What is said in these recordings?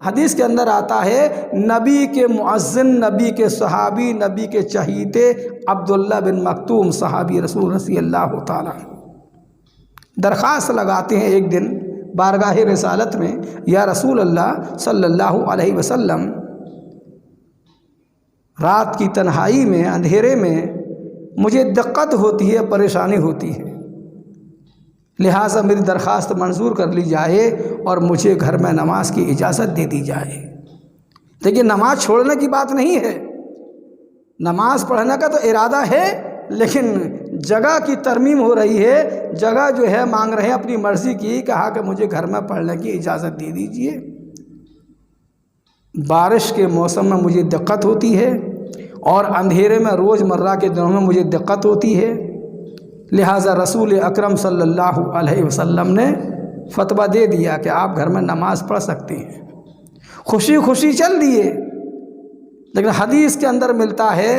حدیث کے اندر آتا ہے نبی کے مؤذن، نبی کے صحابی، نبی کے چہیتے عبداللہ بن مکتوم صحابی رسول رضی اللہ تعالیٰ درخواست لگاتے ہیں ایک دن بارگاہ رسالت میں، یا رسول اللہ صلی اللہ علیہ وسلم، رات کی تنہائی میں، اندھیرے میں مجھے دقت ہوتی ہے، پریشانی ہوتی ہے، لہٰذا میری درخواست منظور کر لی جائے اور مجھے گھر میں نماز کی اجازت دے دی جائے۔ دیکھیے نماز چھوڑنے کی بات نہیں ہے، نماز پڑھنے کا تو ارادہ ہے، لیکن جگہ کی ترمیم ہو رہی ہے، جگہ جو ہے مانگ رہے ہیں اپنی مرضی کی، کہا کہ مجھے گھر میں پڑھنے کی اجازت دے دیجئے، بارش کے موسم میں مجھے دقت ہوتی ہے اور اندھیرے میں روز مرہ کے دنوں میں مجھے دقت ہوتی ہے، لہٰذا رسول اکرم صلی اللہ علیہ وسلم نے فتویٰ دے دیا کہ آپ گھر میں نماز پڑھ سکتے ہیں۔ خوشی خوشی چل دیے، لیکن حدیث کے اندر ملتا ہے،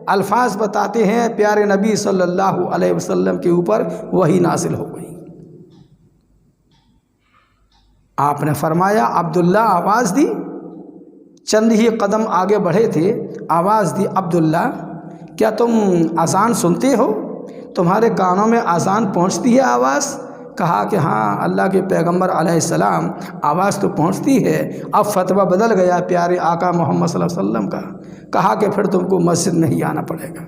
الفاظ بتاتے ہیں پیارے نبی صلی اللہ علیہ وسلم کے اوپر وحی نازل ہو گئی۔ آپ نے فرمایا، عبداللہ آواز دی، چند ہی قدم آگے بڑھے تھے، آواز دی، عبداللہ کیا تم اذان سنتے ہو؟ تمہارے کانوں میں اذان پہنچتی ہے آواز؟ کہا کہ ہاں اللہ کے پیغمبر علیہ السلام، آواز تو پہنچتی ہے۔ اب فتویٰ بدل گیا پیارے آقا محمد صلی اللہ علیہ وسلم کا، کہا کہ پھر تم کو مسجد نہیں آنا پڑے گا۔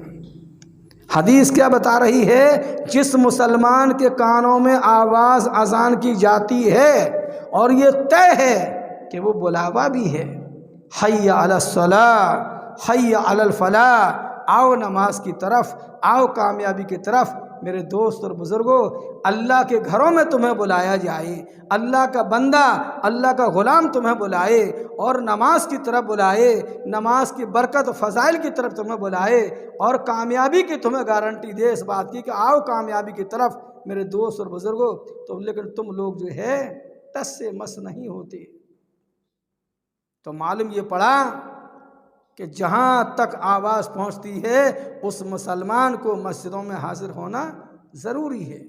حدیث کیا بتا رہی ہے؟ جس مسلمان کے کانوں میں آواز اذان کی جاتی ہے اور یہ طے ہے کہ وہ بلاوا بھی ہے، حی علی الصلاۃ، حی علی الفلاح، آؤ نماز کی طرف، آؤ کامیابی کی طرف، میرے دوست اور بزرگوں، اللہ کے گھروں میں تمہیں بلایا جائے، اللہ کا بندہ، اللہ کا غلام تمہیں بلائے اور نماز کی طرف بلائے، نماز کی برکت و فضائل کی طرف تمہیں بلائے اور کامیابی کی تمہیں گارنٹی دے اس بات کی کہ آؤ کامیابی کی طرف میرے دوست اور بزرگوں، تو لیکن تم لوگ جو ہے ٹس سے مس نہیں ہوتے۔ تو معلوم یہ پڑا کہ جہاں تک آواز پہنچتی ہے اس مسلمان کو مسجدوں میں حاضر ہونا ضروری ہے۔